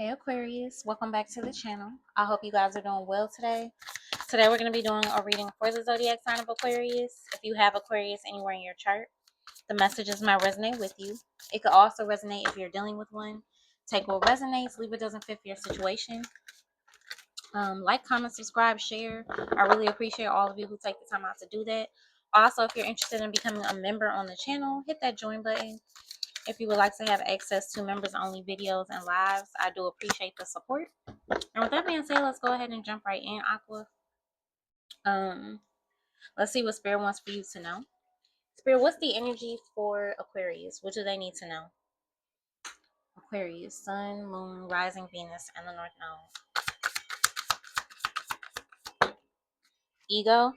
Hey Aquarius, welcome back to the channel. I hope you guys are doing well today. Today we're going to be doing a reading for the zodiac sign of Aquarius. If you have Aquarius anywhere in your chart, the messages might resonate with you. It could also resonate if you're dealing with one. Take what resonates, leave what doesn't fit for your situation. Like, comment, subscribe, share. I really appreciate all of you who take the time out to do that. Also, if you're interested in becoming a member on the channel, hit that join button. If you would like to have access to members only videos and lives, I do appreciate the support. And with that being said, let's go ahead and jump right in, Aqua. Let's see what Spirit wants for you to know. Spirit, what's the energy for Aquarius? What do they need to know? Aquarius, Sun, Moon, Rising, Venus, and the North Node. Ego.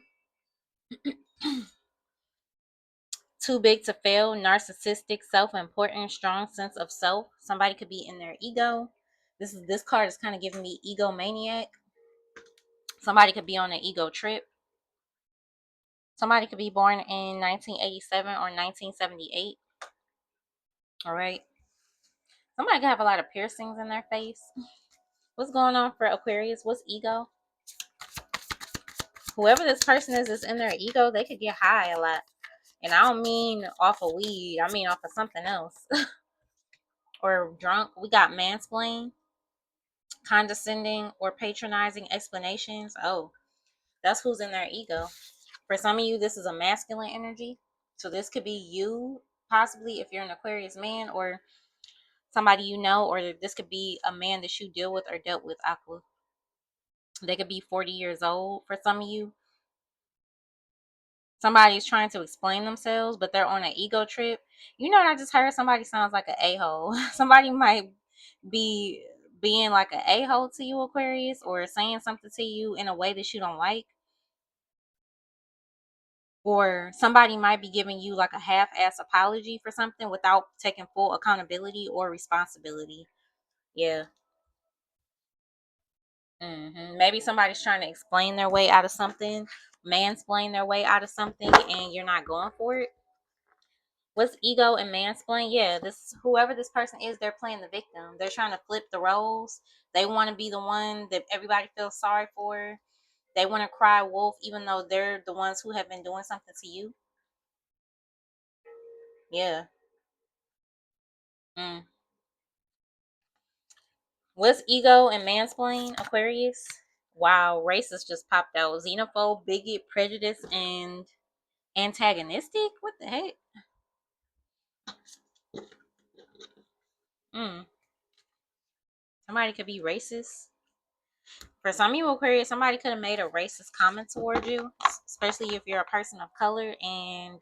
Too big to fail, narcissistic, self-important, strong sense of self. Somebody could be in their ego. This card is kind of giving me egomaniac. Somebody could be on an ego trip. Somebody could be born in 1987 or 1978. All right. Somebody could have a lot of piercings in their face. What's going on for Aquarius? What's ego? Whoever this person is in their ego, they could get high a lot. And I don't mean off of weed. I mean off of something else. Or drunk. We got mansplain, condescending, or patronizing explanations. Oh, that's who's in their ego. For some of you, this is a masculine energy. So this could be you, possibly, if you're an Aquarius man, or somebody you know, or this could be a man that you deal with or dealt with, Aqua. They could be 40 years old for some of you. Somebody's trying to explain themselves, but they're on an ego trip. You know what I just heard? Somebody sounds like an a-hole. Somebody might be being like an a-hole to you, Aquarius, or saying something to you in a way that you don't like. Or somebody might be giving you like a half-ass apology for something without taking full accountability or responsibility. Yeah. Maybe somebody's trying to explain their way out of something, mansplain their way out of something, and you're not going for it. What's ego and mansplain? Yeah, this whoever this person is, they're playing the victim. They're trying to flip the roles. They want to be the one that everybody feels sorry for. They want to cry wolf, even though they're the ones who have been doing something to you. Yeah. Mm. What's ego and mansplain, Aquarius? Wow, racist just popped out. Xenophobe, bigot, prejudice, and antagonistic? What the heck? Mm. Somebody could be racist. For some of you, Aquarius, somebody could have made a racist comment toward you, especially if you're a person of color, and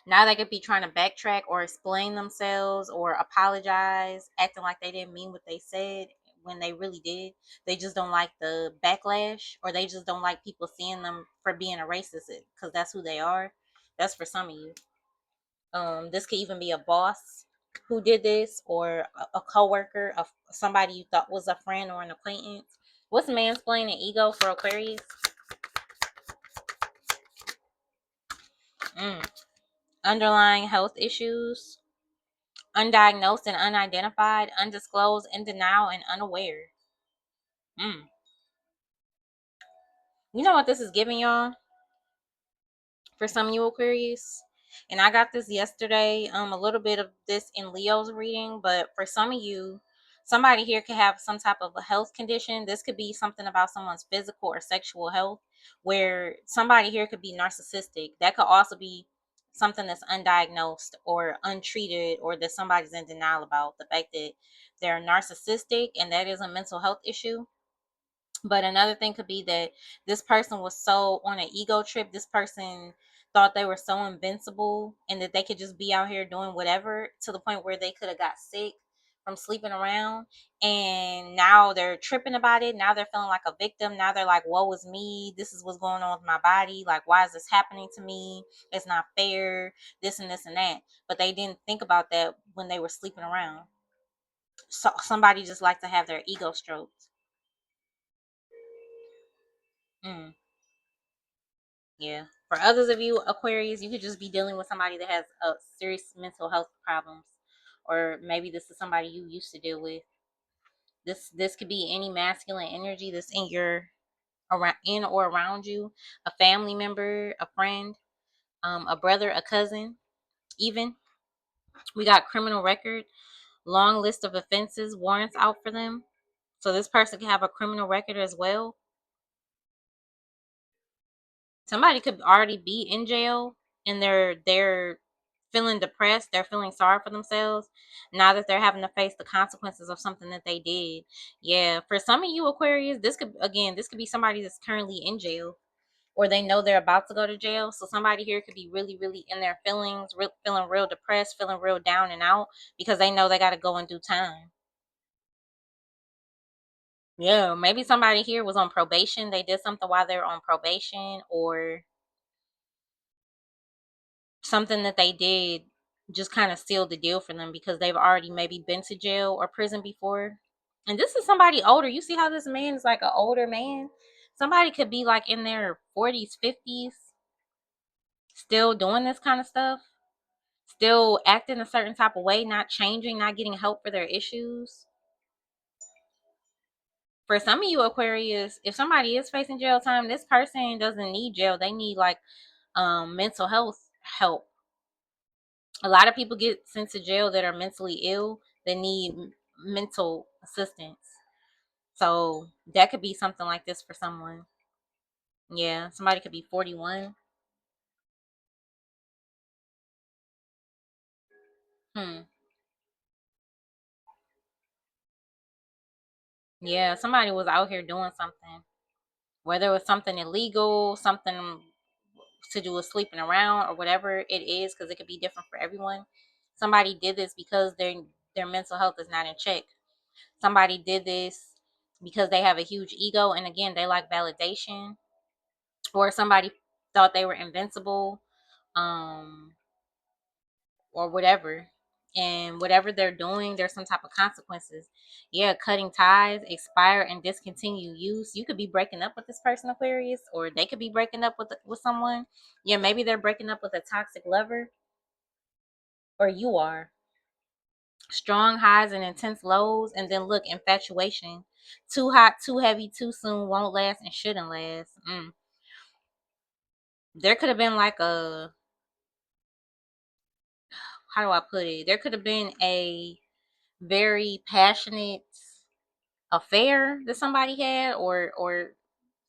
now they could be trying to backtrack or explain themselves or apologize, acting like they didn't mean what they said when they really did. They just don't like the backlash, or they just don't like people seeing them for being a racist, because that's who they are. That's for some of you. This could even be a boss who did this, or a coworker, of somebody you thought was a friend or an acquaintance. What's mansplaining ego for Aquarius? Underlying health issues, undiagnosed and unidentified, undisclosed, in denial, and unaware. You know what this is giving y'all? For some of you Aquarius, and I got this yesterday, a little bit of this in Leo's reading, but for some of you, somebody here could have some type of a health condition. This could be something about someone's physical or sexual health, where somebody here could be narcissistic. That could also be something that's undiagnosed or untreated, or that somebody's in denial about the fact that they're narcissistic, and that is a mental health issue. But another thing could be that this person was so on an ego trip. This person thought they were so invincible and that they could just be out here doing whatever, to the point where they could have got sick from sleeping around. And now they're tripping about it. Now they're feeling like a victim. Now they're like, woe is me. This is what's going on with my body. Like, why is this happening to me? It's not fair. This and this and that. But they didn't think about that when they were sleeping around. So somebody just like to have their ego stroked. Mm. Yeah. For others of you Aquarius, you could just be dealing with somebody that has a serious mental health problems, or maybe this is somebody you used to deal with. This could be any masculine energy that's in your around in or around you, a family member, a friend, a brother, a cousin, even. We got criminal record, long list of offenses, warrants out for them. So this person can have a criminal record as well. Somebody could already be in jail and they're feeling depressed, they're feeling sorry for themselves now that they're having to face the consequences of something that they did. Yeah, for some of you Aquarius, this could be somebody that's currently in jail, or they know they're about to go to jail. So somebody here could be really, really in their feelings, feeling real depressed, feeling real down and out because they know they got to go and do time. Yeah, maybe somebody here was on probation. They did something while they were on probation, or something that they did just kind of sealed the deal for them because they've already maybe been to jail or prison before. And this is somebody older. You see how this man is like an older man? Somebody could be like in their 40s, 50s, still doing this kind of stuff, still acting a certain type of way, not changing, not getting help for their issues. For some of you Aquarius, if somebody is facing jail time, this person doesn't need jail. They need like mental health help. A lot of people get sent to jail that are mentally ill, that need mental assistance. So that could be something like this for someone. Yeah, somebody could be 41. Hmm. Yeah, somebody was out here doing something. Whether it was something illegal, something to do with sleeping around, or whatever it is, because it could be different for everyone. Somebody did this because their mental health is not in check. Somebody did this because they have a huge ego, and again, they like validation, or somebody thought they were invincible, um, or whatever. And whatever they're doing, there's some type of consequences. Yeah, cutting ties, expire, and discontinue use. You could be breaking up with this person, Aquarius, or they could be breaking up with someone. Yeah, maybe they're breaking up with a toxic lover, or you are. Strong highs and intense lows, and then look, infatuation. Too hot, too heavy, too soon, won't last, and shouldn't last. There could have been like a, how do I put it? There could have been a very passionate affair that somebody had, or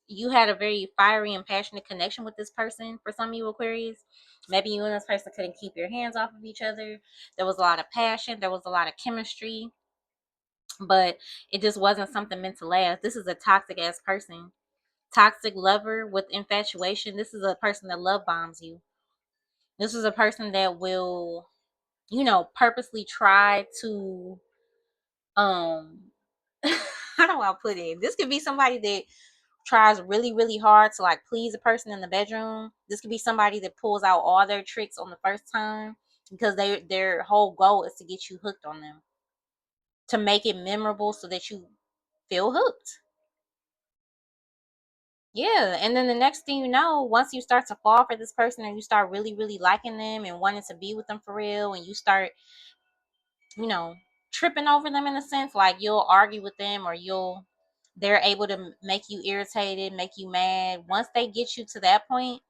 you had a very fiery and passionate connection with this person. For some of you Aquarius, maybe you and this person couldn't keep your hands off of each other. There was a lot of passion, there was a lot of chemistry, but it just wasn't something meant to last. This is a toxic ass person. Toxic lover with infatuation. This is a person that love bombs you. This is a person that will, purposely try to, um how do I put it? This could be somebody that tries really, really hard to like please a person in the bedroom. This could be somebody that pulls out all their tricks on the first time because their whole goal is to get you hooked on them, to make it memorable so that you feel hooked. Yeah, and then the next thing you know, once you start to fall for this person and you start really, really liking them and wanting to be with them for real, and you start, you know, tripping over them in a sense, like you'll argue with them, or they're able to make you irritated, make you mad. Once they get you to that point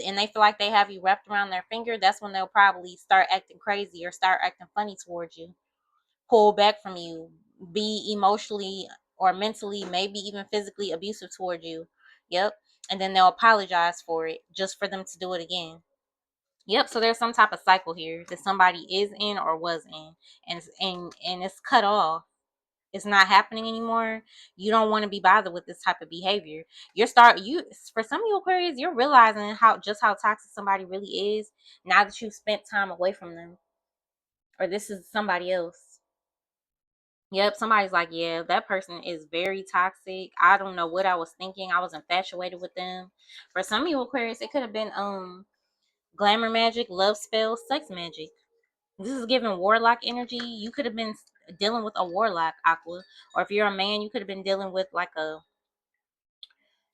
and they feel like they have you wrapped around their finger, that's when they'll probably start acting crazy or start acting funny towards you, pull back from you, be emotionally or mentally, maybe even physically abusive toward you. Yep. And then they'll apologize for it just for them to do it again. Yep. So there's some type of cycle here that somebody is in or was in, and it's cut off. It's not happening anymore. You don't want to be bothered with this type of behavior. You for some of you Aquarius, you're realizing how toxic somebody really is now that you've spent time away from them, or this is somebody else. Yep, somebody's like, yeah, that person is very toxic. I don't know what I was thinking. I was infatuated with them. For some of you Aquarius, it could have been glamour magic, love spells, sex magic. This is giving warlock energy. You could have been dealing with a warlock, Aqua. Or if you're a man, you could have been dealing with like a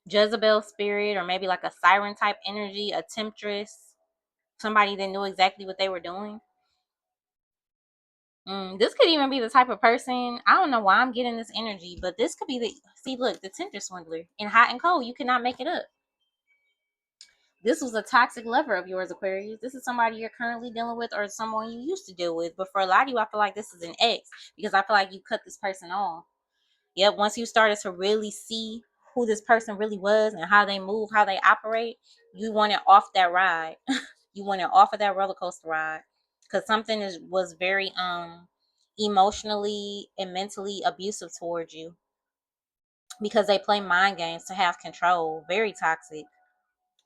Jezebel spirit, or maybe like a siren type energy, a temptress, somebody that knew exactly what they were doing. This could even be the type of person. I don't know why I'm getting this energy, but this could be the see. Look, the Tinder swindler in hot and cold. You cannot make it up. This was a toxic lover of yours, Aquarius. This is somebody you're currently dealing with, or someone you used to deal with. But for a lot of you, I feel like this is an ex because I feel like you cut this person off. Yep. Once you started to really see who this person really was and how they move, how they operate, you wanted off that ride. You wanted off of that roller coaster ride because something was very emotionally and mentally abusive towards you because they play mind games to have control. Very toxic.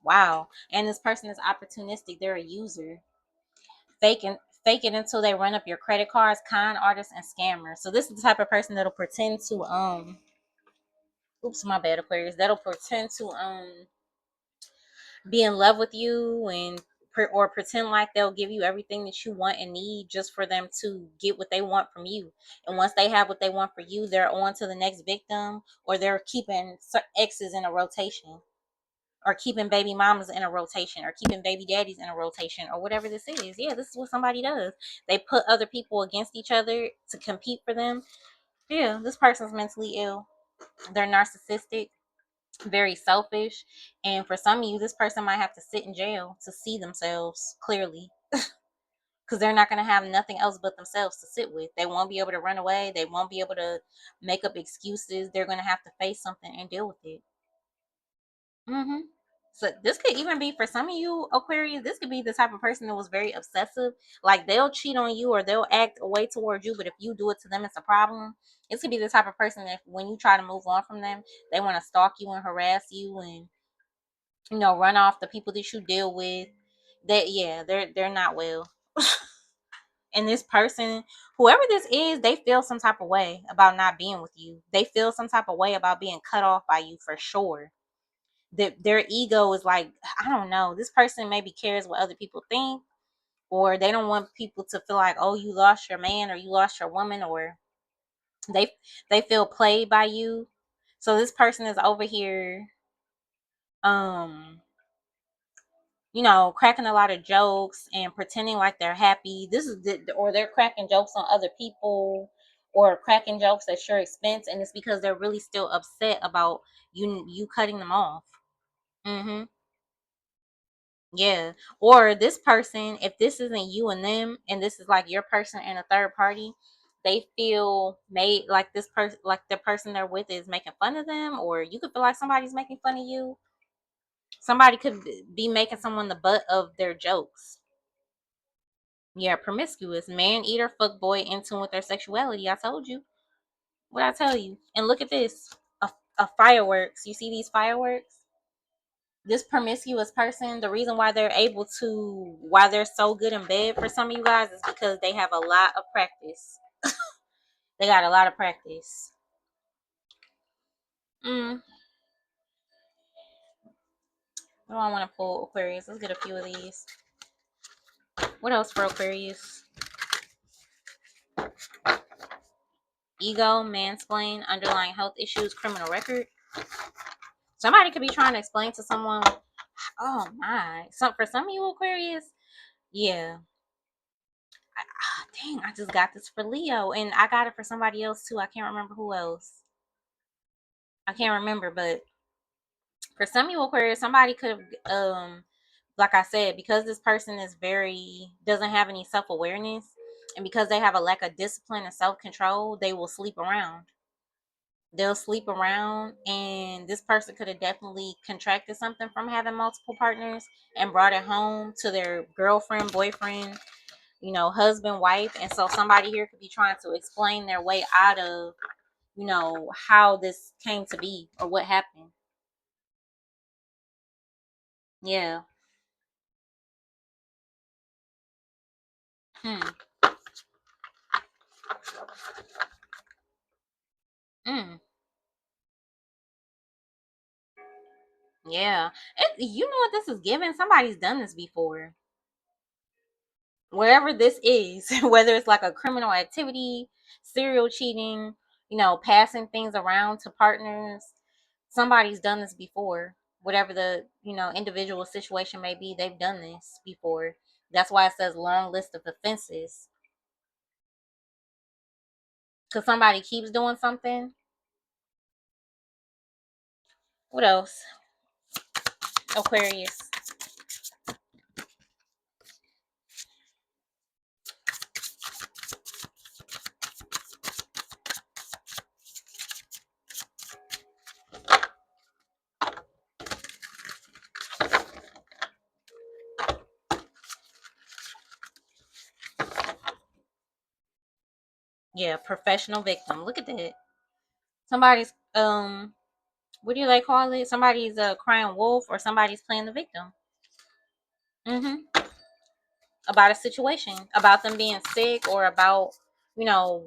Wow. And this person is opportunistic. They're a user. Faking fake it until they run up your credit cards, con artists and scammers. So this is the type of person that'll pretend to oops, my bad, Aquarius. That'll pretend to be in love with you and or pretend like they'll give you everything that you want and need just for them to get what they want from you. And once they have what they want for you, they're on to the next victim, or they're keeping exes in a rotation, or keeping baby mamas in a rotation, or keeping baby daddies in a rotation, or whatever this is. Yeah, this is what somebody does. They put other people against each other to compete for them. Yeah, this person's mentally ill. They're narcissistic, very selfish, and for some of you, this person might have to sit in jail to see themselves clearly, because they're not going to have nothing else but themselves to sit with. They won't be able to run away. They won't be able to make up excuses. They're going to have to face something and deal with it. Mm-hmm. So this could even be for some of you, Aquarius. This could be the type of person that was very obsessive. Like they'll cheat on you or they'll act away towards you, but if you do it to them, it's a problem. This could be the type of person that when you try to move on from them, they want to stalk you and harass you and run off the people that you deal with. That yeah, they're not well. And this person, whoever this is, they feel some type of way about not being with you. They feel some type of way about being cut off by you for sure. That their ego is like, I don't know, this person maybe cares what other people think, or they don't want people to feel like, oh, you lost your man or you lost your woman, or they they feel played by you. So this person is over here um cracking a lot of jokes and pretending like they're happy. Or they're cracking jokes on other people, or cracking jokes at your expense, and it's because they're really still upset about you cutting them off. Mm-hmm. Yeah. Or this person, if this isn't you and them, and this is like your person and a third party, they feel made like this person, like the person they're with is making fun of them, or you could feel like somebody's making fun of you. Somebody could be making someone the butt of their jokes. Yeah, promiscuous, man eater, fuck boy, in tune with their sexuality. I told you. What I tell you? And look at this. A fireworks. You see these fireworks? This promiscuous person, the reason why why they're so good in bed for some of you guys is because they have a lot of practice. They got a lot of practice. Mm. What do I want to pull, Aquarius? Let's get a few of these. What else for Aquarius? Ego, mansplain, underlying health issues, criminal record. Somebody could be trying to explain to someone. Oh my! For some of you, Aquarius, yeah. Dang, I just got this for Leo, and I got it for somebody else too. I can't remember who else. I can't remember, but for some of you, Aquarius, somebody could have, like I said, because this person is doesn't have any self awareness, and because they have a lack of discipline and self control, they will sleep around. They'll sleep around, and this person could have definitely contracted something from having multiple partners and brought it home to their girlfriend, boyfriend, husband, wife. And so somebody here could be trying to explain their way out of, how this came to be or what happened. Yeah. Hmm. Mm. Yeah. You know what this is giving? Somebody's done this before. Wherever this is, whether it's like a criminal activity, serial cheating, passing things around to partners, somebody's done this before. Whatever the, individual situation may be, they've done this before. That's why it says long list of offenses. because somebody keeps doing something. What else? Aquarius. Yeah, professional victim. Look at that. Somebody's what do they call it? Somebody's a crying wolf, or somebody's playing the victim. Mm-hmm. About a situation, about them being sick, or about, you know,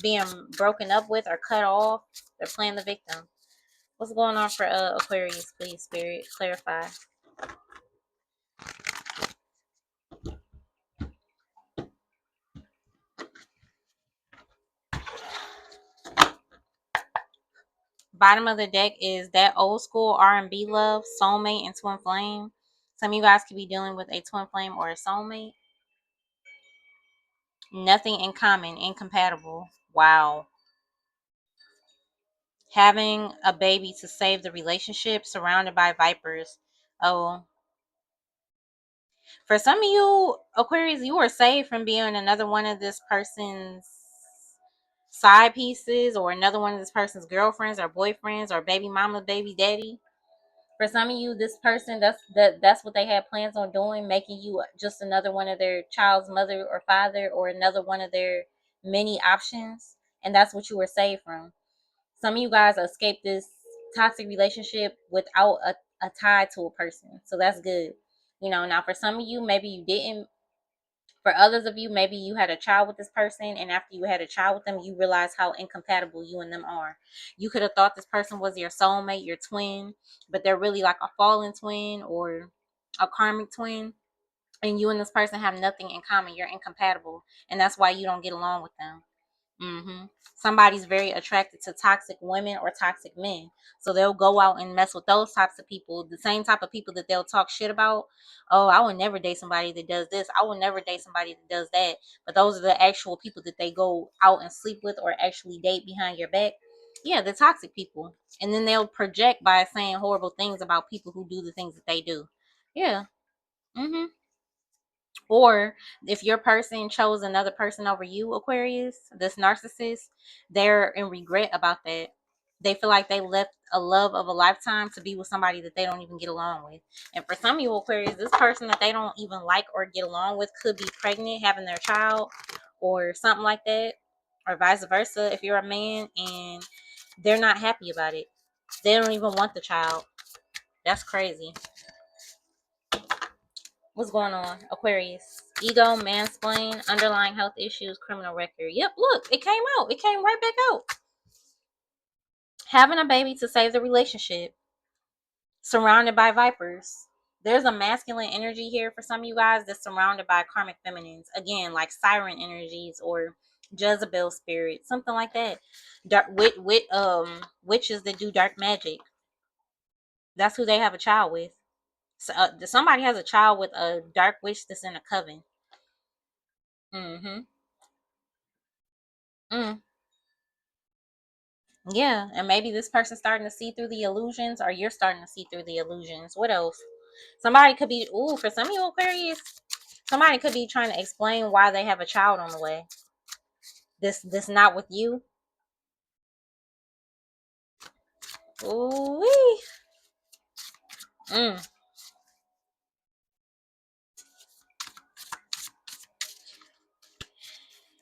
being broken up with or cut off. They're playing the victim. What's going on for Aquarius, please, Spirit? Clarify. Bottom of the deck is that old school R&B love, soulmate, and twin flame. Some of you guys could be dealing with a twin flame or a soulmate. Nothing in common, incompatible. Wow. Having a baby to save the relationship, surrounded by vipers. Oh, for some of you Aquarius, you are saved from being another one of this person's side pieces, or another one of this person's girlfriends or boyfriends or baby mama, baby daddy. For some of you, this person, that's what they had plans on doing, making you just another one of their child's mother or father, or another one of their many options, and that's what you were saved from. Some of you guys escaped this toxic relationship without a tie to a person, so that's good. Now for some of you, maybe you didn't. For others of you, maybe you had a child with this person, and after you had a child with them, you realize how incompatible you and them are. You could have thought this person was your soulmate, your twin, but they're really like a fallen twin or a karmic twin, and you and this person have nothing in common. You're incompatible, and that's why you don't get along with them. Somebody's very attracted to toxic women or toxic men, so they'll go out and mess with those types of people, the same type of people that they'll talk shit about. Oh, I would never date somebody that does this, I would never date somebody that does that. But those are the actual people that they go out and sleep with or actually date behind your back. Yeah, the toxic people. And then they'll project by saying horrible things about people who do the things that they do. Yeah. Mm-hmm. Or if your person chose another person over you, Aquarius, this narcissist, they're in regret about that. They feel like they left a love of a lifetime to be with somebody that they don't even get along with. And for some of you, Aquarius, this person that they don't even like or get along with could be pregnant, having their child, or something like that, or vice versa. If you're a man and they're not happy about it, they don't even want the child. That's crazy. What's going on, Aquarius? Ego, mansplain, underlying health issues, criminal record. Yep, look, it came out. It came right back out. Having a baby to save the relationship, surrounded by vipers. There's a masculine energy here for some of you guys that's surrounded by karmic feminines. Again, like siren energies or Jezebel spirit, something like that. Dark witches that do dark magic. That's who they have a child with. So, somebody has a child with a dark witch that's in a coven. Mm-hmm. Mm. Yeah, and maybe this person's starting to see through the illusions, or you're starting to see through the illusions. What else? Somebody could be, for some of you Aquarius, somebody could be trying to explain why they have a child on the way. This not with you. Ooh wee. Mm.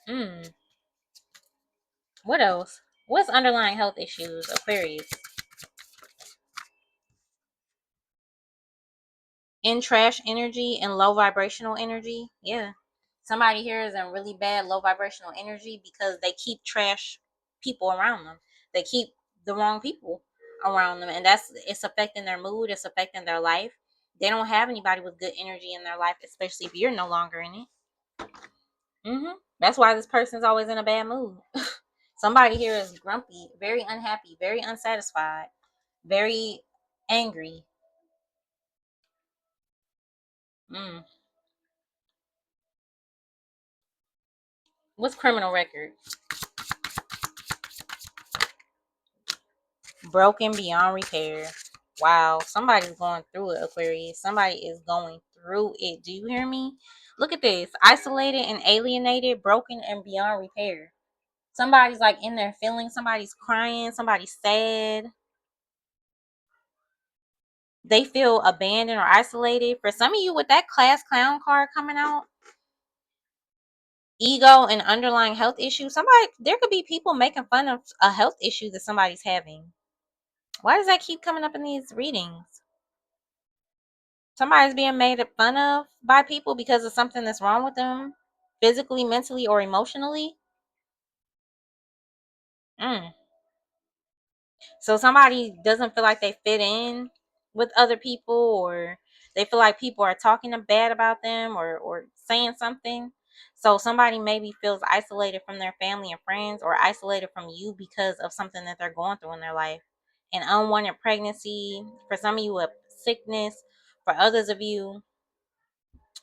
Mm. What else? What's underlying health issues, Aquarius? In trash energy and low vibrational energy. Yeah. Somebody here is in really bad low vibrational energy because they keep trash people around them. They keep the wrong people around them, and it's affecting their mood, it's affecting their life. They don't have anybody with good energy in their life, especially if you're no longer in it. That's why this person's always in a bad mood. Somebody here is grumpy, very unhappy, very unsatisfied, very angry. Mm. What's criminal record? Broken beyond repair. Wow, somebody's going through it, Aquarius. Somebody is going through it. Do you hear me? Look at this. Isolated and alienated, broken and beyond repair. Somebody's like in their feelings. Somebody's crying. Somebody's sad. They feel abandoned or isolated. For some of you with that class clown card coming out, ego and underlying health issues. There could be people making fun of a health issue that somebody's having. Why does that keep coming up in these readings? Somebody's being made fun of by people because of something that's wrong with them, physically, mentally, or emotionally. Mm. So somebody doesn't feel like they fit in with other people, or they feel like people are talking bad about them, or saying something. So somebody maybe feels isolated from their family and friends, or isolated from you because of something that they're going through in their life. An unwanted pregnancy, for some of you, a sickness, for others of you,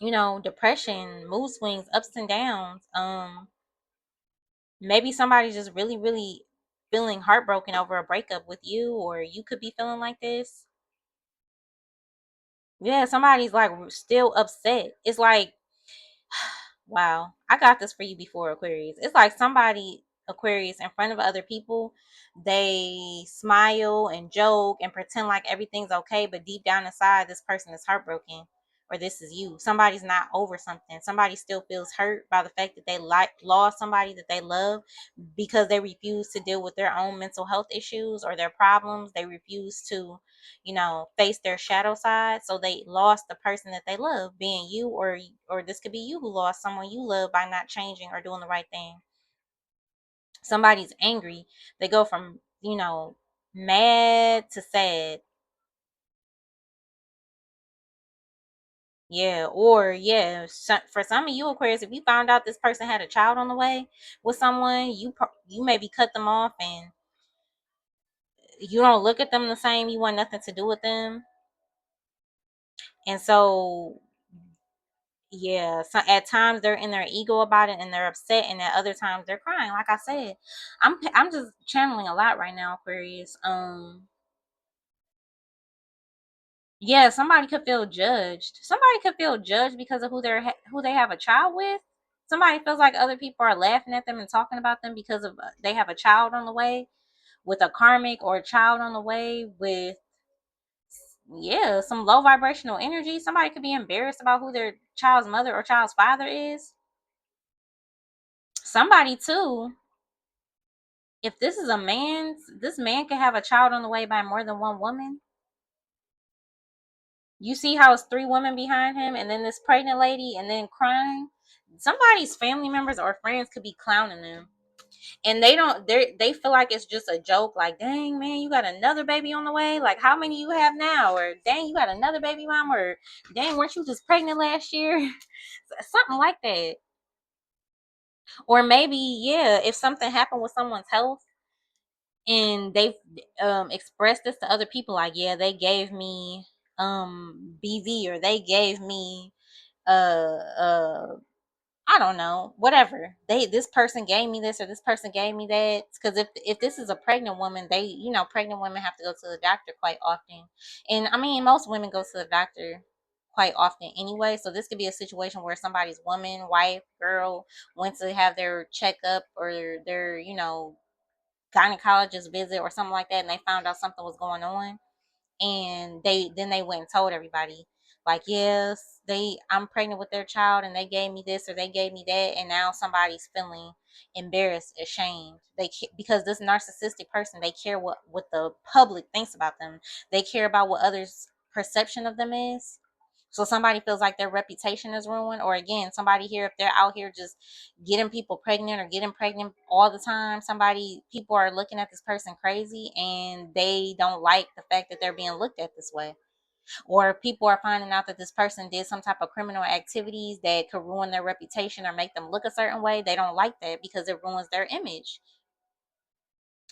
depression, mood swings, ups and downs. Maybe somebody's just really, really feeling heartbroken over a breakup with you, or you could be feeling like this. Yeah, somebody's like still upset. It's like, wow, I got this for you before, Aquarius. It's like somebody, Aquarius, in front of other people, they smile and joke and pretend like everything's okay, but deep down inside, this person is heartbroken, or this is you. Somebody's not over something. Somebody still feels hurt by the fact that they lost somebody that they love, because they refuse to deal with their own mental health issues or their problems. They refuse to, face their shadow side. So they lost the person that they love, being you, or this could be you who lost someone you love by not changing or doing the right thing. Somebody's angry. They go from, mad to sad. Yeah, or yeah, for some of you, Aquarius, if you found out this person had a child on the way with someone, you maybe cut them off, and you don't look at them the same. You want nothing to do with them. And so, yeah, so at times they're in their ego about it and they're upset, and at other times they're crying. Like I said, I'm just channeling a lot right now, Aquarius. Yeah, somebody could feel judged. Somebody could feel judged because of who they have a child with. Somebody feels like other people are laughing at them and talking about them because of they have a child on the way with a karmic, or a child on the way with, yeah, some low vibrational energy. Somebody could be embarrassed about who their child's mother or child's father is. Somebody too, if this is a man, this man could have a child on the way by more than one woman. You see how it's three women behind him, and then this pregnant lady, and then crying. Somebody's family members or friends could be clowning them, and they feel like it's just a joke. Like, dang man, you got another baby on the way. Like, how many you have now? Or dang, you got another baby mom. Or dang, weren't you just pregnant last year? Something like that. Or maybe, yeah, if something happened with someone's health, and they've expressed this to other people, like, yeah, they gave me BV, or they gave me uh uh I don't know, whatever. This person gave me this, or this person gave me that. Because if this is a pregnant woman, pregnant women have to go to the doctor quite often. And I mean, most women go to the doctor quite often anyway. So this could be a situation where somebody's woman, wife, girl went to have their checkup, or their, gynecologist visit or something like that, and they found out something was going on, and they went and told everybody, like, yes, I'm pregnant with their child, and they gave me this or they gave me that, and now somebody's feeling embarrassed, ashamed. Because this narcissistic person, they care what the public thinks about them. They care about what others' perception of them is. So somebody feels like their reputation is ruined, or again, somebody here, if they're out here just getting people pregnant or getting pregnant all the time, people are looking at this person crazy, and they don't like the fact that they're being looked at this way. Or people are finding out that this person did some type of criminal activities that could ruin their reputation or make them look a certain way. They don't like that because it ruins their image.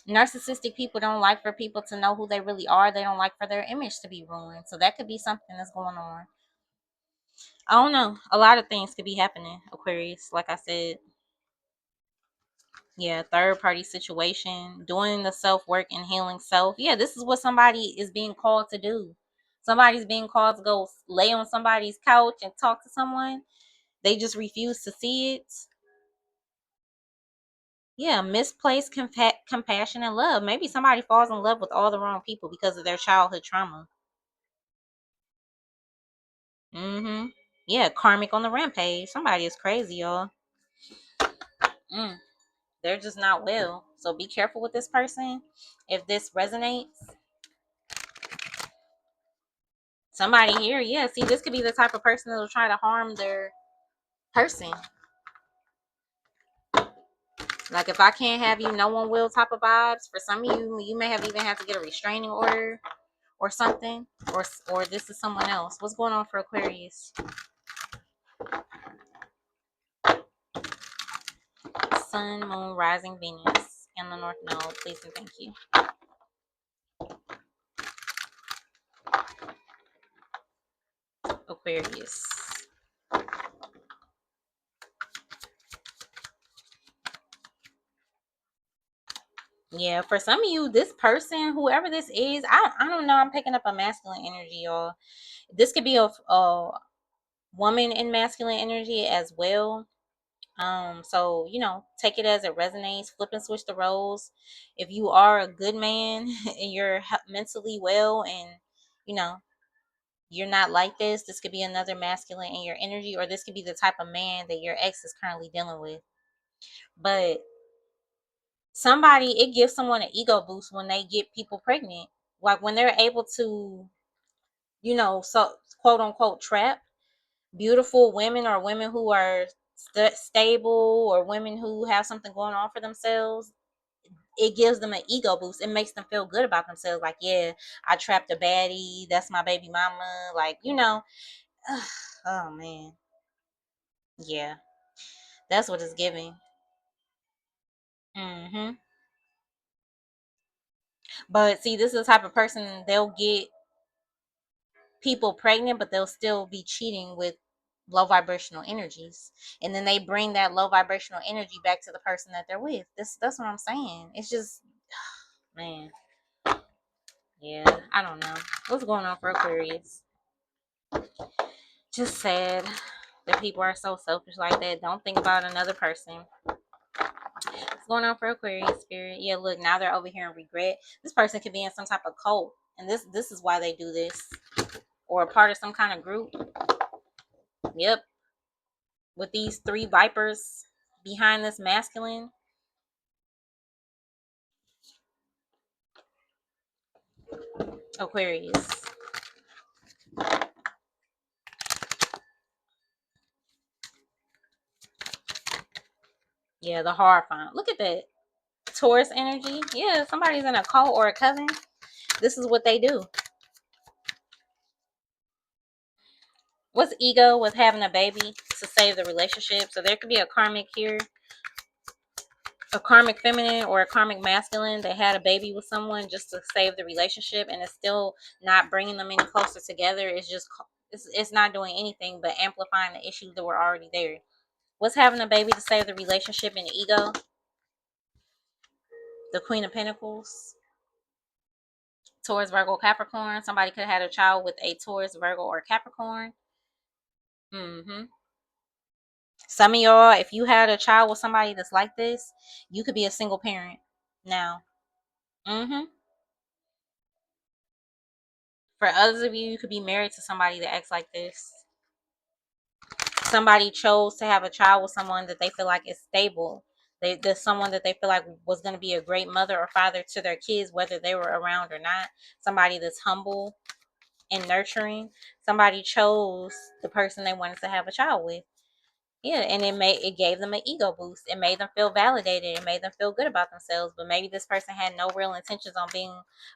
Narcissistic people don't like for people to know who they really are. They don't like for their image to be ruined. So that could be something that's going on. I don't know. A lot of things could be happening, Aquarius. Like I said, Yeah, third party situation, doing the self work and healing self. Yeah, this is what somebody is being called to do. Somebody's being called to go lay on somebody's couch and talk to someone. They just refuse to see it. Yeah, misplaced compassion and love. Maybe somebody falls in love with all the wrong people because of their childhood trauma. Mm-hmm. Yeah, karmic on the rampage. Somebody is crazy, y'all. Mm, they're just not well. So be careful with this person. If this resonates, somebody here, yeah, see, this could be the type of person that'll try to harm their person. Like, if I can't have you, no one will type of vibes. For some of you, you may have even had to get a restraining order or something, or this is someone else. What's going on for Aquarius? Sun, moon, rising, Venus, and the North Node. Please and thank you. Aquarius. Yeah, for some of you, this person, whoever this is, I don't know. I'm picking up a masculine energy, y'all. This could be a woman in masculine energy as well. So take it as it resonates. Flip and switch the roles. If you are a good man and you're mentally well, and you know you're not like this could be another masculine in your energy, or this could be the type of man that your ex is currently dealing with. But it gives someone an ego boost when they get people pregnant, like when they're able to, so quote unquote trap beautiful women, or women who are stable, or women who have something going on for themselves. It gives them an ego boost. It makes them feel good about themselves. Like, yeah, I trapped a baddie. That's my baby mama. Like, oh man. Yeah, that's what it's giving. Hmm. But see, this is the type of person, they'll get people pregnant, but they'll still be cheating with low vibrational energies, and then they bring that low vibrational energy back to the person that they're with. That's what I'm saying. It's just, man, yeah, I don't know what's going on for Aquarius. Just sad that people are so selfish like that. Don't think about another person. What's going on for Aquarius spirit? Yeah, look, now they're over here in regret. This person could be in some type of cult, and this is why they do this, or a part of some kind of group. Yep, with these three vipers behind this masculine. Aquarius. Yeah, the horrifying. Look at that. Taurus energy. Yeah, somebody's in a cult or a coven. This is what they do. What's ego with having a baby to save the relationship? So there could be a karmic here, a karmic feminine or a karmic masculine that had a baby with someone just to save the relationship, and it's still not bringing them any closer together. It's just, it's not doing anything but amplifying the issues that were already there. What's having a baby to save the relationship and ego? The Queen of Pentacles. Taurus, Virgo, Capricorn. Somebody could have had a child with a Taurus, Virgo, or Capricorn. Hmm. Some of y'all, if you had a child with somebody that's like this, you could be a single parent now. Hmm. For others of you, you could be married to somebody that acts like this. Somebody chose to have a child with someone that they feel like is stable. There's someone that they feel like was going to be a great mother or father to their kids, whether they were around or not. Somebody that's humble and nurturing. Somebody chose the person they wanted to have a child with. Yeah, and it gave them an ego boost. It made them feel validated. It made them feel good about themselves. But maybe this person had no real intentions on being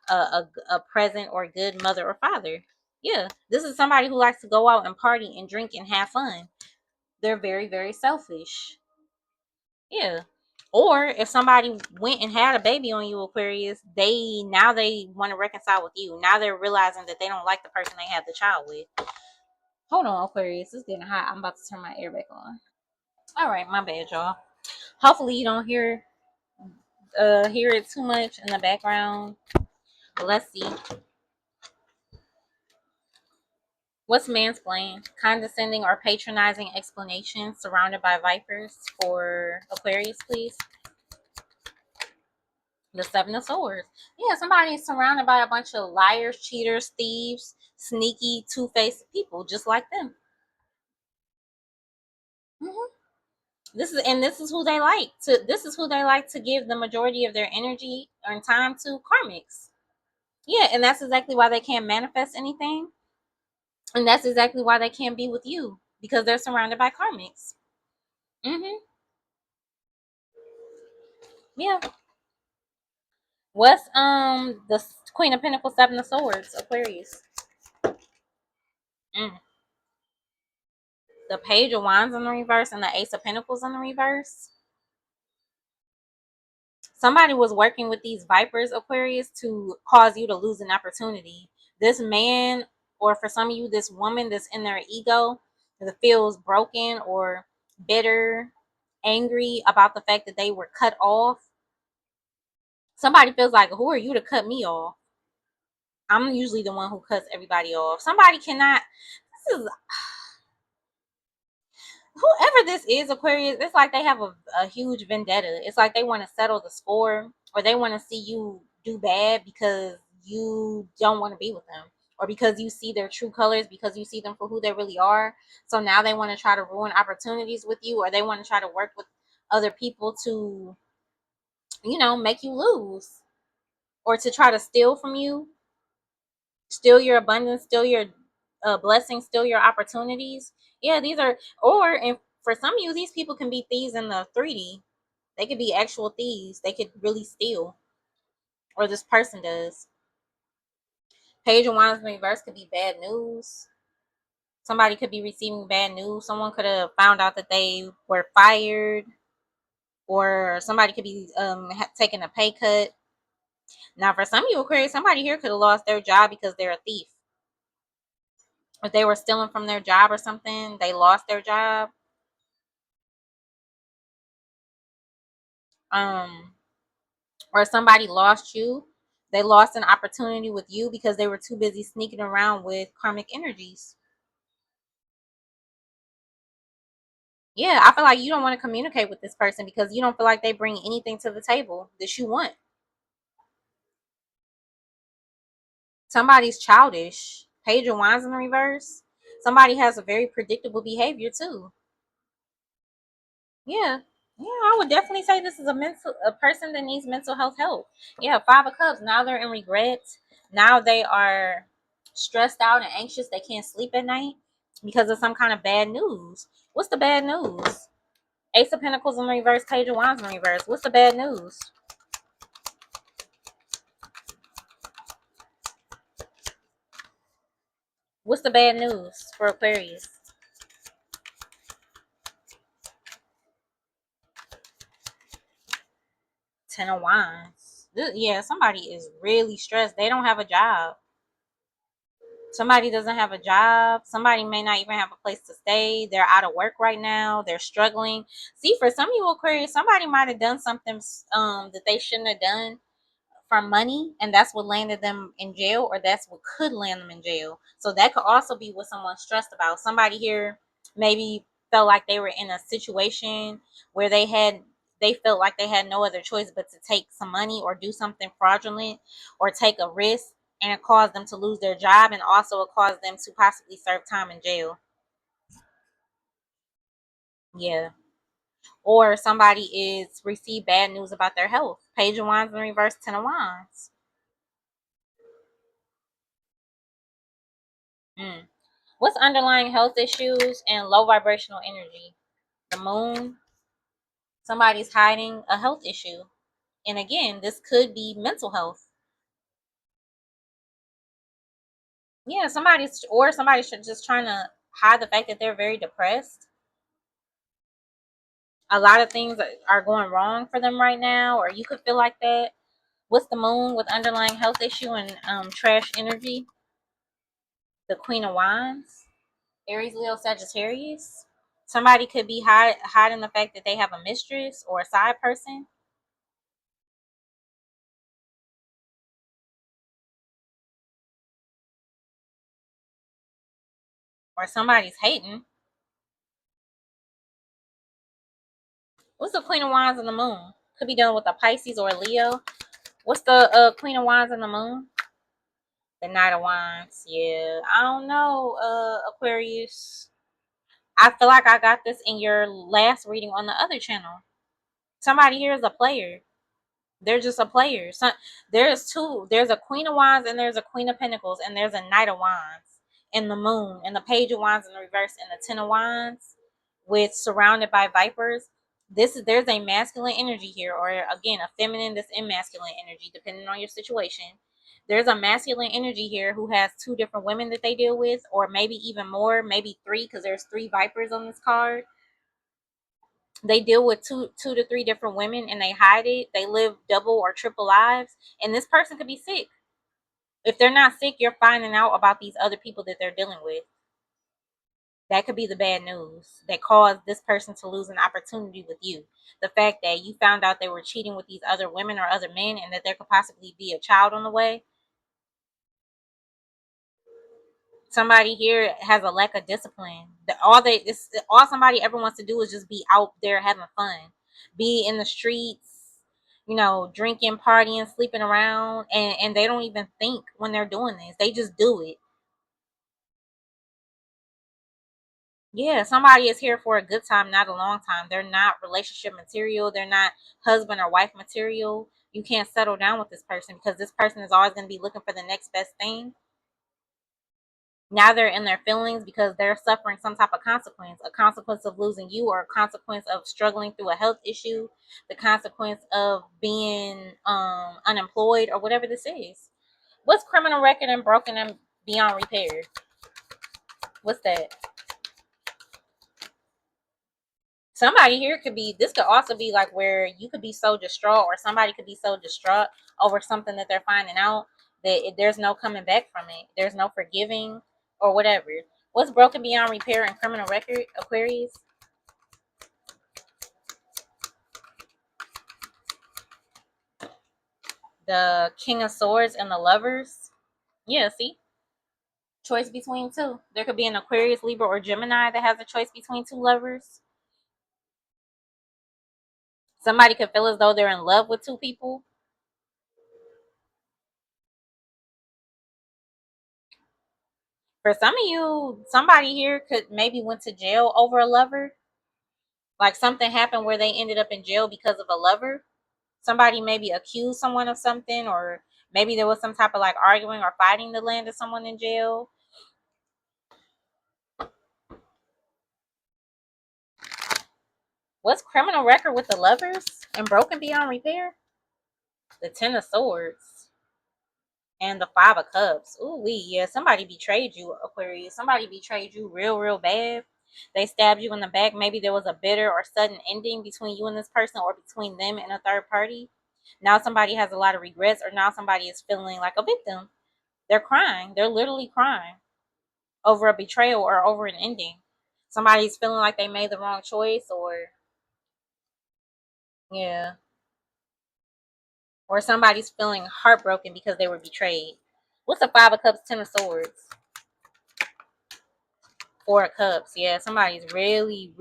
a present or good mother or father. Yeah, this is somebody who likes to go out and party and drink and have fun. They're very, very selfish. Yeah. Or if somebody went and had a baby on you, Aquarius, they want to reconcile with you. Now they're realizing that they don't like the person they had the child with. Hold on, Aquarius, it's getting hot. I'm about to turn my air back on. All right, my bad, y'all. Hopefully you don't hear. hear it too much in the background. Let's see. What's mansplain? Condescending or patronizing explanation surrounded by vipers for Aquarius, please. The Seven of Swords. Yeah, somebody's surrounded by a bunch of liars, cheaters, thieves, sneaky, two-faced people just like them. Mm-hmm. This is who they like to. This is who they like to give the majority of their energy and time to. Karmics. Yeah, and that's exactly why they can't manifest anything, and that's exactly why they can't be with you because they're surrounded by karmics. Mm-hmm. Yeah. What's the Queen of Pentacles, Seven of Swords, Aquarius? Mm. The Page of Wands in the reverse and the Ace of Pentacles in the reverse. Somebody was working with these vipers, Aquarius, to cause you to lose an opportunity. This man, or for some of you, this woman that's in their ego that feels broken or bitter, angry about the fact that they were cut off. Somebody feels like, who are you to cut me off? I'm usually the one who cuts everybody off. Somebody cannot. This is whoever this is, Aquarius. It's like they have a huge vendetta. It's like they want to settle the score, or they want to see you do bad because you don't want to be with them, or because you see their true colors, because you see them for who they really are. So now they want to try to ruin opportunities with you, or they want to try to work with other people to, make you lose, or to try to steal from you, steal your abundance, steal your blessings, steal your opportunities. Yeah, these are, and for some of you, these people can be thieves in the 3D. They could be actual thieves. They could really steal, or this person does. Page of Wands in reverse could be bad news. Somebody could be receiving bad news. Someone could have found out that they were fired, or somebody could be taking a pay cut. Now, for some of you, Aquarius, somebody here could have lost their job because they're a thief. If they were stealing from their job or something, they lost their job. Um, or somebody lost you. They lost an opportunity with you because they were too busy sneaking around with karmic energies. Yeah, I feel like you don't want to communicate with this person because you don't feel like they bring anything to the table that you want. Somebody's childish. Page of Wands in the reverse. Somebody has a very predictable behavior too. Yeah. Yeah, I would definitely say this is a person that needs mental health help. Yeah, Five of Cups. Now they're in regret. Now they are stressed out and anxious. They can't sleep at night because of some kind of bad news. What's the bad news? Ace of Pentacles in reverse, Page of Wands in reverse. What's the bad news? What's the bad news for Aquarius? Ten of Wands. Yeah, somebody is really stressed. They don't have a job. Somebody doesn't have a job. Somebody may not even have a place to stay. They're out of work right now. They're struggling. See, for some of you Aquarius, somebody might have done something that they shouldn't have done for money, and that's what landed them in jail, or that's what could land them in jail. So that could also be what someone's stressed about. Somebody here maybe felt like they were in a situation where they felt like they had no other choice but to take some money or do something fraudulent or take a risk, and it caused them to lose their job, and also it caused them to possibly serve time in jail. Yeah. Or somebody is received bad news about their health. Page of Wands in reverse, Ten of Wands. Mm. What's underlying health issues and low vibrational energy? The moon. Somebody's hiding a health issue. And again, this could be mental health. Yeah, somebody's just trying to hide the fact that they're very depressed. A lot of things are going wrong for them right now, or you could feel like that. What's the moon with underlying health issue and trash energy? The Queen of Wands. Aries, Leo, Sagittarius. Somebody could be hiding the fact that they have a mistress or a side person. or somebody's hating. What's the Queen of Wands and the Moon? Could be dealing with a Pisces or a Leo. What's the Queen of Wands and the Moon? The Knight of Wands. Yeah, I don't know, Aquarius. I feel like I got this in your last reading on the other channel. Somebody here is a player. They're just a player. So there's two. There's a Queen of Wands and there's a Queen of Pentacles and there's a Knight of Wands and the Moon and the Page of Wands in the reverse and the Ten of Wands with surrounded by vipers. There's a masculine energy here, or again a feminine that's in masculine energy, depending on your situation. There's a masculine energy here who has two different women that they deal with, or maybe even more, maybe three, because there's three vipers on this card. They deal with two to three different women and they hide it. They live double or triple lives, and this person could be sick. If they're not sick, you're finding out about these other people that they're dealing with. That could be the bad news that caused this person to lose an opportunity with you. The fact that you found out they were cheating with these other women or other men, and that there could possibly be a child on the way. Somebody here has a lack of discipline. All somebody ever wants to do is just be out there having fun, be in the streets, drinking, partying, sleeping around, and they don't even think when they're doing this. They just do it. Yeah, somebody is here for a good time, not a long time. They're not relationship material. They're not husband or wife material. You can't settle down with this person because this person is always going to be looking for the next best thing. Now they're in their feelings because they're suffering some type of consequence, a consequence of losing you, or a consequence of struggling through a health issue, the consequence of being unemployed, or whatever this is. What's criminal record and broken and beyond repair? What's that? Somebody here this could also be like where you could be so distraught, or somebody could be so distraught over something that they're finding out that there's no coming back from it. There's no forgiving or whatever. What's broken beyond repair and criminal record, Aquarius? The King of Swords and the Lovers. Yeah, see? Choice between two. There could be an Aquarius, Libra, or Gemini that has a choice between two lovers. Somebody could feel as though they're in love with two people. For some of you, somebody here could maybe went to jail over a lover. Like something happened where they ended up in jail because of a lover. Somebody maybe accused someone of something, or maybe there was some type of like arguing or fighting that landed someone in jail. What's criminal record with the lovers and broken beyond repair? The Ten of Swords and the Five of Cups. Ooh, yeah, somebody betrayed you, Aquarius. Somebody betrayed you real bad. They stabbed you in the back. Maybe there was a bitter or sudden ending between you and this person, or between them and a third party. Now somebody has a lot of regrets, or now somebody is feeling like a victim. They're crying. They're literally crying over a betrayal or over an ending. Somebody's feeling like they made the wrong choice, or yeah, or somebody's feeling heartbroken because they were betrayed. What's the Five of Cups, Ten of Swords? Four of Cups. Yeah, somebody's really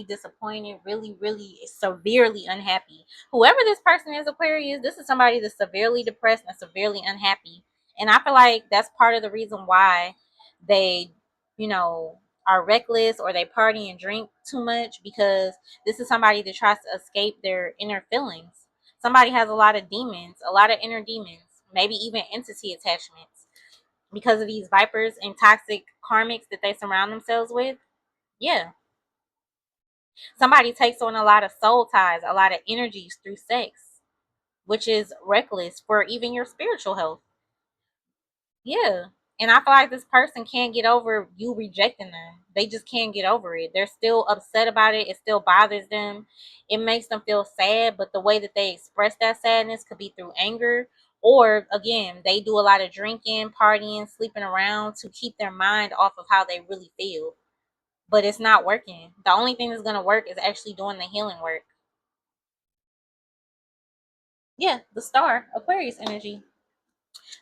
disappointed, really severely unhappy. Whoever this person is, Aquarius, this is somebody that's severely depressed and severely unhappy. And I feel like that's part of the reason why they, are reckless, or they party and drink too much, because this is somebody that tries to escape their inner feelings. Somebody has a lot of demons, a lot of inner demons, maybe even entity attachments, because of these vipers and toxic karmics that they surround themselves with. Yeah. Somebody takes on a lot of soul ties, a lot of energies through sex, which is reckless for even your spiritual health. Yeah. And I feel like this person can't get over you rejecting them. They just can't get over it. They're still upset about it. It still bothers them. It makes them feel sad, but the way that they express that sadness could be through anger. Or again, they do a lot of drinking, partying, sleeping around to keep their mind off of how they really feel. But it's not working. The only thing that's going to work is actually doing the healing work. Yeah, the star, Aquarius energy.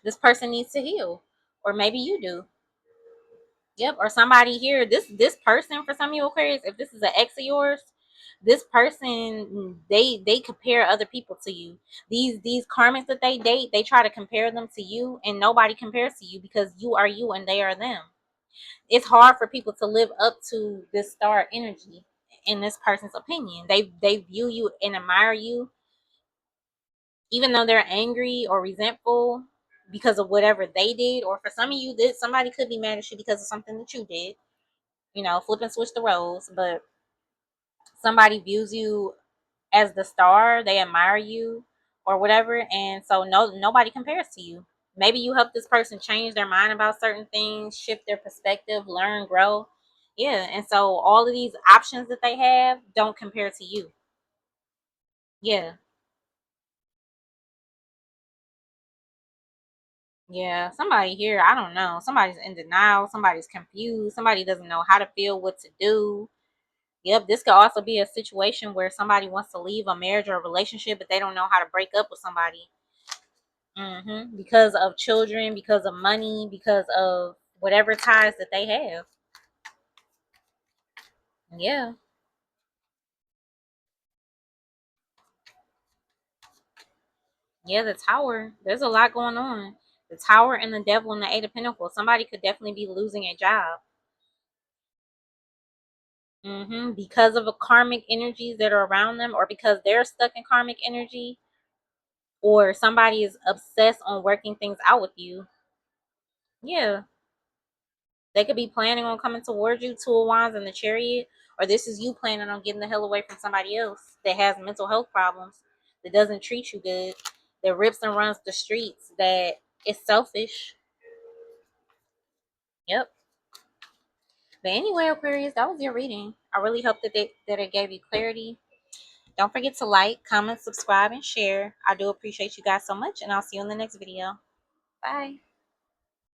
This person needs to heal. Or maybe you do. Yep, or somebody here. This person, for some of you Aquarius, if this is an ex of yours, this person, they compare other people to you. These karmics that they date, they try to compare them to you, and nobody compares to you because you are you and they are them. It's hard for people to live up to this star energy in this person's opinion. They view you and admire you, even though they're angry or resentful because of whatever they did. Or for some of you, this somebody could be mad at you because of something that you did. Flip and switch the roles. But somebody views you as the star, they admire you or whatever, and so nobody compares to you. Maybe you help this person change their mind about certain things, shift their perspective, learn, grow. Yeah, and so all of these options that they have don't compare to you. Yeah. Yeah, somebody here, I don't know. Somebody's in denial, somebody's confused, somebody doesn't know how to feel, what to do. Yep, this could also be a situation where somebody wants to leave a marriage or a relationship, but they don't know how to break up with somebody. Because of children, because of money, because of whatever ties that they have. Yeah. Yeah, the tower. There's a lot going on. The tower and the devil and the eight of pentacles. Somebody could definitely be losing a job. Because of a karmic energies that are around them, or because they're stuck in karmic energy, or somebody is obsessed on working things out with you. Yeah. They could be planning on coming towards you, Two of Wands and the Chariot, or this is you planning on getting the hell away from somebody else that has mental health problems, that doesn't treat you good, that rips and runs the streets, that is selfish. Yep. But anyway, Aquarius, that was your reading. I really hope that it gave you clarity. Don't forget to like, comment, subscribe, and share. I do appreciate you guys so much, and I'll see you in the next video. Bye.